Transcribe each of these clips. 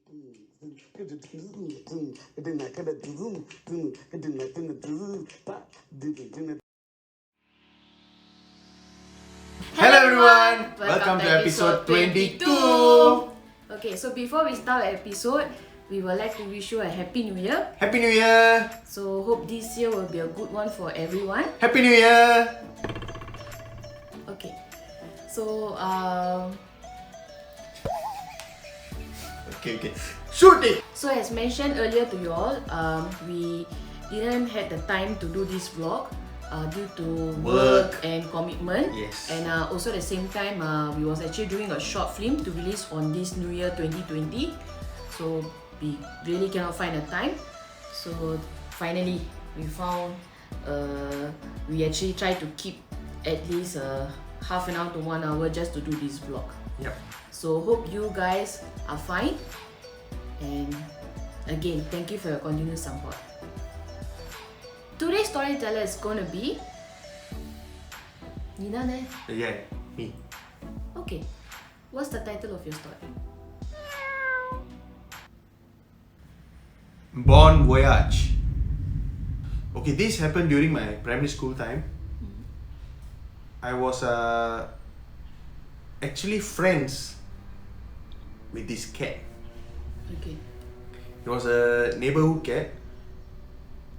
Hello everyone! Welcome to episode 22! Okay, so before we start our episode, we would like to wish you a Happy New Year. Happy New Year! So hope this year will be a good one for everyone. Happy New Year! Okay, so Okay. Shoot it! So as mentioned earlier to you all, we didn't have the time to do this vlog due to work and commitment. Yes. And also at the same time, we was actually doing a short film to release on this New Year 2020. So we really cannot find a time. So finally, we found, we actually tried to keep at least half an hour to 1 hour just to do this vlog. Yep. So hope you guys are fine. And again, thank you for your continuous support. Today's storyteller is gonna be Nina ne? Yeah, me. Okay. What's the title of your story? Bon Voyage. Okay, this happened during my primary school time. I was actually friends with this cat. Okay. It was a neighborhood cat.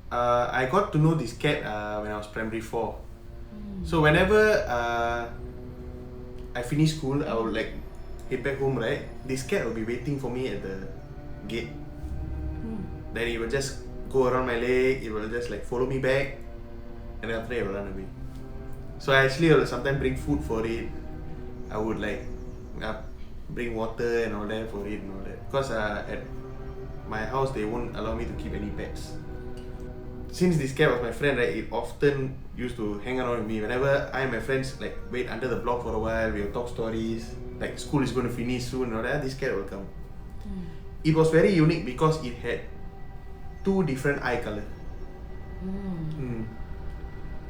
I got to know this cat when I was primary 4. So whenever I finish school, I would like head back home, right? This cat will be waiting for me at the gate. Then it will just go around my leg, it will just like follow me back, and after that it will run away. So I actually will sometimes bring food for it. I would like bring water and all that for it and all that. Because at my house they won't allow me to keep any pets. Since this cat was my friend, right, it often used to hang around with me. Whenever I and my friends like wait under the block for a while, we'll talk stories, like school is going to finish soon and all that, this cat will come. It was very unique because it had 2 different eye color.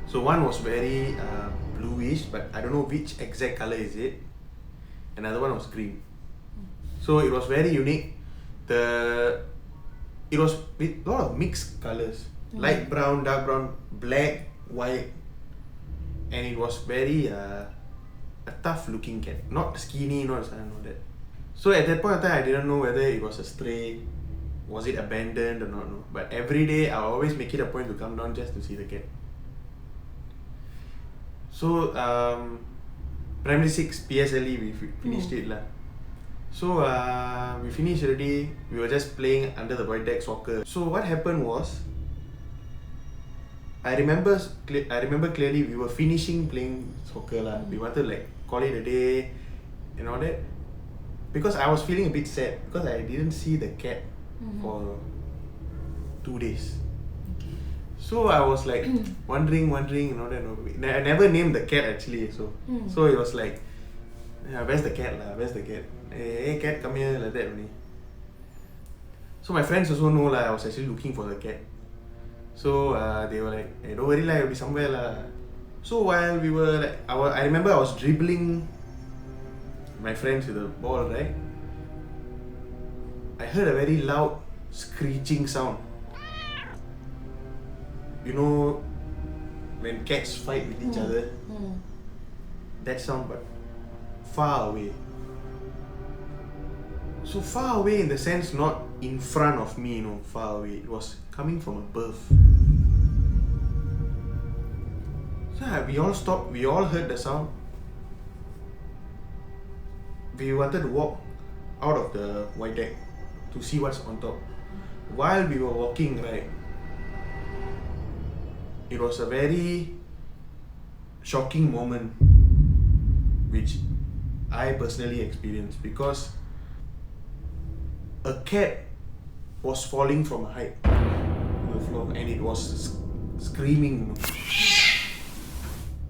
So one was very bluish, but I don't know which exact color is it. Another one was green. So it was very unique. It was with a lot of mixed colors. Light brown, dark brown, black, white, and it was very a tough looking cat. Not skinny, not that. So at that point of time, I didn't know whether it was a stray, was it abandoned or not. No. But every day, I always make it a point to come down just to see the cat. So primary 6 PSLE, we finished it lah. So we finished already. We were just playing under the void deck soccer. So what happened was, I remember clearly we were finishing playing soccer lah. We wanted to like call it a day and all that, because I was feeling a bit sad because I didn't see the cat for 2 days. So I was like wondering and all that. I never named the cat actually. So it was like, yeah, where's the cat lah? Where's the cat? Hey cat, come here, like that only. So my friends also know lah, I was actually looking for the cat. So they were like, hey, don't worry lah, it'll be somewhere lah. So while we were like, I remember I was dribbling my friends with the ball, right? I heard a very loud screeching sound. You know, when cats fight with each other, that sound, but far away. So far away in the sense not in front of me, far away. It was coming from above. So we all stopped, we all heard the sound. We wanted to walk out of the void deck to see what's on top. While we were walking, right, it was a very shocking moment which I personally experienced, because a cat was falling from a height to the floor and it was screaming.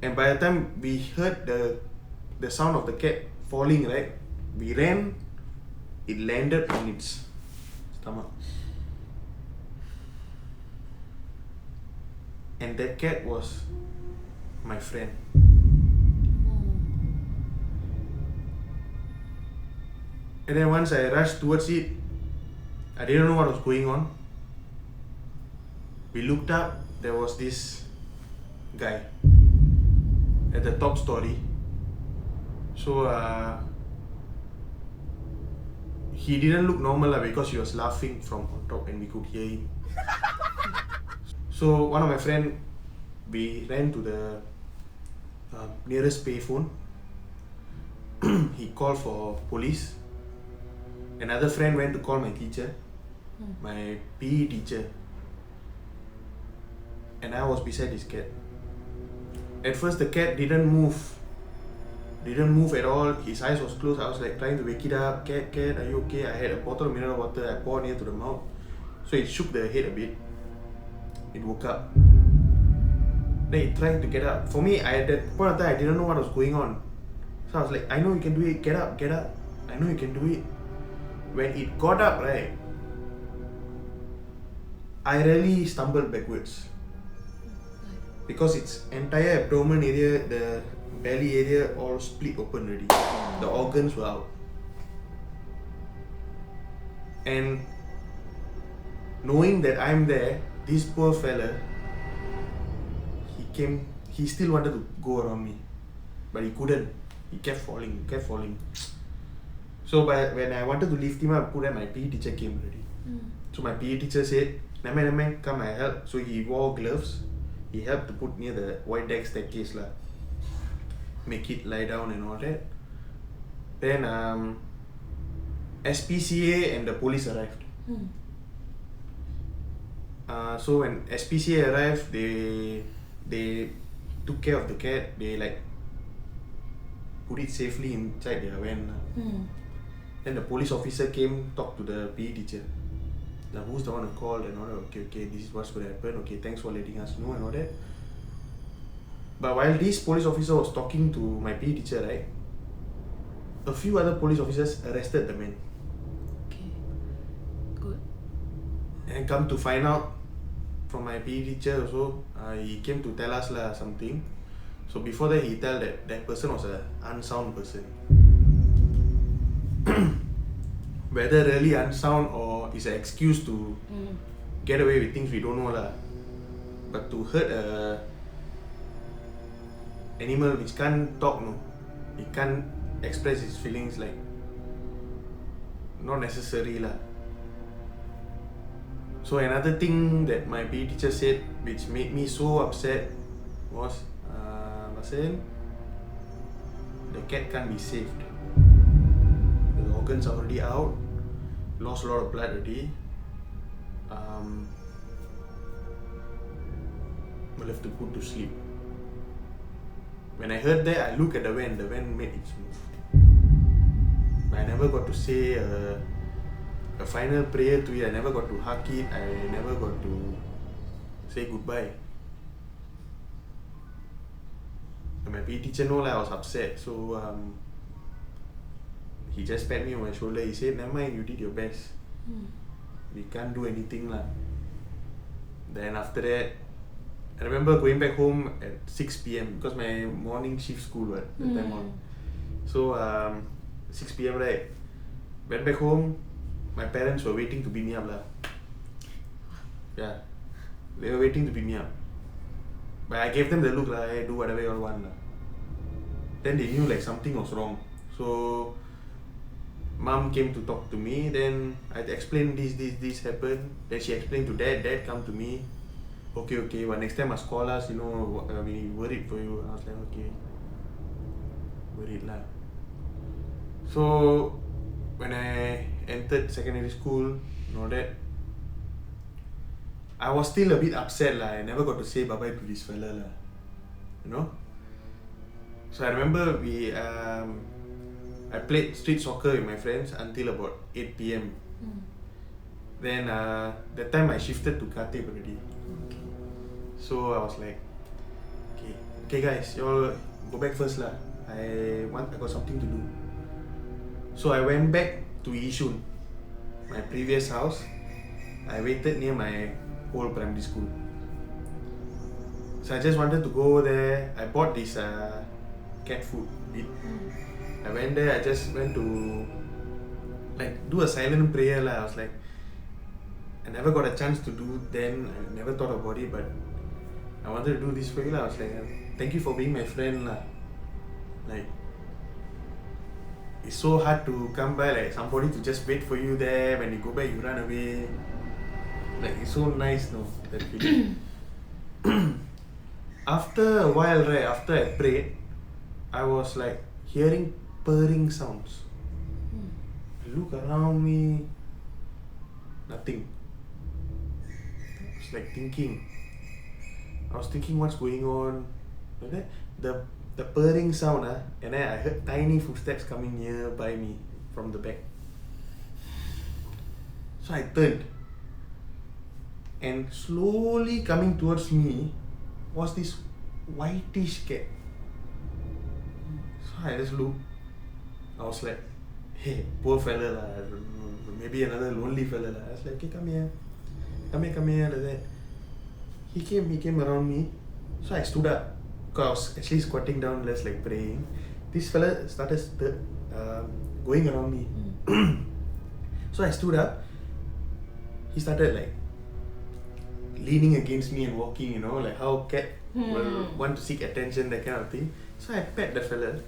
And by the time we heard the sound of the cat falling, right, we ran, it landed on its stomach. And that cat was my friend. And then once I rushed towards it, I didn't know what was going on. We looked up, there was this guy at the top story. So he didn't look normal because he was laughing from on top and we could hear him. So one of my friend, we ran to the nearest payphone. He called for police. Another friend went to call my teacher, my PE teacher, and I was beside this cat. At first the cat didn't move at all. His eyes was closed. I was like trying to wake it up. Cat, are you okay? I had a bottle of mineral water. I poured near to the mouth, so it shook the head a bit. It woke up. Then it tried to get up. For me, at that point of time, I didn't know what was going on. So I was like, I know you can do it. Get up. I know you can do it. When it got up, right, I really stumbled backwards. Because its entire abdomen area, the belly area all split open already. The organs were out. And knowing that I'm there, this poor fella, he still wanted to go around me. But he couldn't. He kept falling. So when I wanted to lift him up, my PE teacher came already. So my PE teacher said, never mind, come I help. So he wore gloves. He helped to put near the white deck staircase lah. Make it lie down and all that. Then SPCA and the police arrived. So when SPCA arrived, they took care of the cat. They like put it safely inside their van. Then the police officer came, talked to the PE teacher. Now who's the one who called and all that? Okay, this is what's going to happen. Okay, thanks for letting us know and all that. But while this police officer was talking to my PE teacher, right, a few other police officers arrested the man. Okay, good. And come to find out from my PE teacher also, he came to tell us something. So before that, he told that person was an unsound person. Whether really unsound or is an excuse to get away with things, we don't know lah. But to hurt a animal which can't talk, no, it can't express its feelings, like not necessary lah. So another thing that my PE teacher said, which made me so upset, was, Varshan, the cat can't be saved. The organs are already out, lost a lot of blood already. We'll have to put to sleep. When I heard that, I looked at the van made its move. But I never got to say a final prayer to it. I never got to hug it. I never got to say goodbye. And my PE teacher know I was upset, so he just pat me on my shoulder. He said, never mind, you did your best. We can't do anything lah. Then after that, I remember going back home at 6 PM because my morning shift school that time on. So 6 PM right, went back home. My parents were waiting to pick me up lah. Yeah, they were waiting to pick me up. But I gave them the look like, hey, do whatever you all want lah. Then they knew like something was wrong. So mom came to talk to me. Then I explained this happened. Then she explained to dad. Dad come to me. Okay, but next time must call us, we worried for you. I was like, okay, worried lah. So when I entered secondary school and all that, I was still a bit upset lah. I never got to say bye-bye to this fella lah. So I remember I played street soccer with my friends until about 8 PM. Then that time I shifted to karate already. So I was like, okay guys, you all go back first lah. I got something to do. So I went back to Yishun, my previous house. I waited near my old primary school. So I just wanted to go there. I bought this cat food. I went there. I just went to like do a silent prayer lah. I was like, I never got a chance to do then. I never thought about it, but I wanted to do this for you lah. I was like, thank you for being my friend lah. Like, it's so hard to come by, like somebody to just wait for you there. When you go back, you run away. Like, it's so nice, no, that feeling. After a while, right, after I prayed, I was like hearing purring sounds. I look around me, nothing. I was like thinking. I was thinking what's going on. Like that, the purring sound, and then I heard tiny footsteps coming near by me from the back. So I turned, and slowly coming towards me was this whitish cat. So I just looked. I was like, hey, poor fella lah. Maybe another lonely fella lah. I was like, okay, come here, like that. He came around me. So I stood up, because I was actually squatting down, just like praying. This fella started going around me. So I stood up. He started like leaning against me and walking, you know, like how cat will want to seek attention, that kind of thing. So I pet the fella.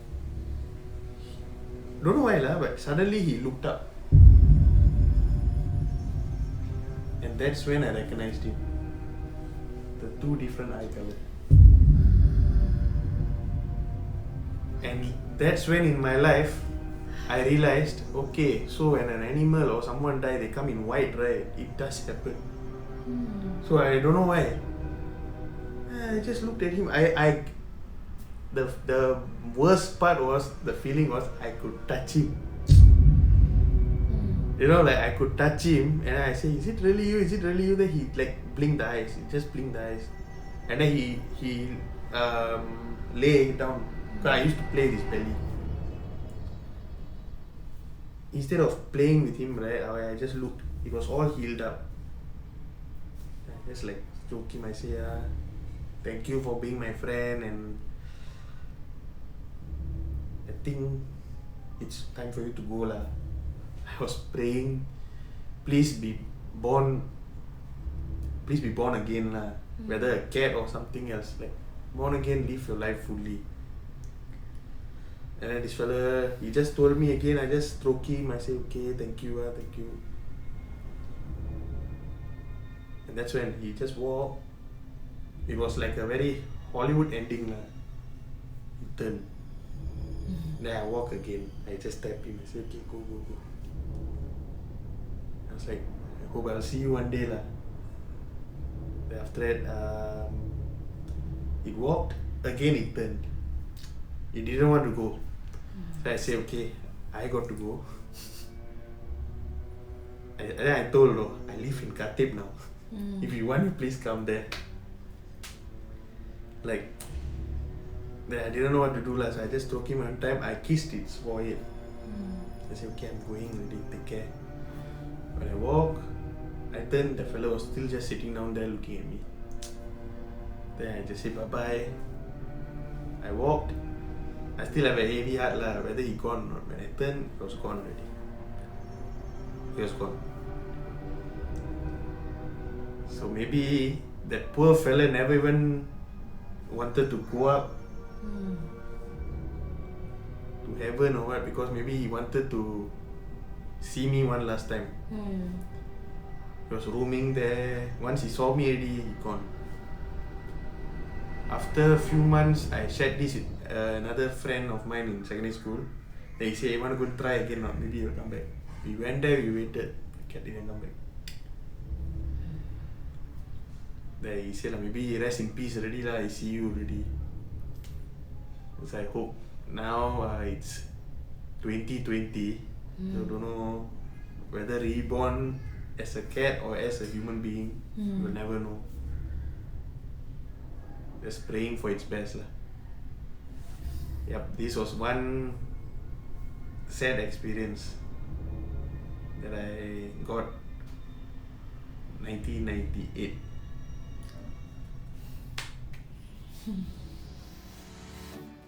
Don't know why lah, but suddenly he looked up. And that's when I recognized him. The two different eye colors. And that's when in my life I realized, okay, so when an animal or someone die, they come in white, right? It does happen. So I don't know why. I just looked at him. The worst part was, the feeling was I could touch him. You know, like I could touch him, and I say, is it really you? Is it really you? Then he like blinked the eyes. He just blinked the eyes. And then he lay down. Because I used to play this belly. Instead of playing with him, right, I just looked. It was all healed up. I just like stroke him. I say, thank you for being my friend, and I think it's time for you to go lah. I was praying, please be born again lah. Whether a cat or something else, like born again, live your life fully. And then this fella, he just told me again. I just stroke him. I say, okay, thank you, thank you. And that's when he just walked. It was like a very Hollywood ending lah. He turned. Then I walk again. I just tap him. I say, okay, go. I was like, I hope I'll see you one day lah. Then after that, it walked. Again it turned. It didn't want to go. So I say, okay, I got to go. And then I told her, I live in Khatib now. If you want, you please come there. Like, then I didn't know what to do lah. So I just took him one time. I kissed its forehead. I said, okay, I'm going already. Take care. When I walk, I turned. The fellow was still just sitting down there looking at me. Then I just said bye-bye. I walked. I still have a heavy heart lah, whether he gone or not. When I turned, he was gone already. He was gone. So maybe that poor fella never even wanted to go up to heaven or what, because maybe he wanted to see me one last time. He was roaming there. Once he saw me already, he gone. After a few months, I shared this with another friend of mine in secondary school. Then he said, you want to go try again or maybe he'll come back. We went there, we waited. The cat didn't come back. Then he said, maybe rest in peace already lah, I see you already. So I hope. Now it's 2020. So don't know whether reborn as a cat or as a human being. We'll never know. Just praying for its best lah. Yep, this was one sad experience that I got 1998.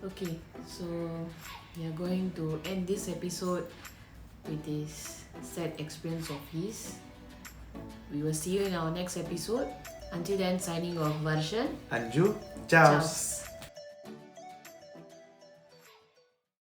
Okay, so we are going to end this episode with this sad experience of his. We will see you in our next episode. Until then, signing off, Varshan. Anju, ciao. Ciao.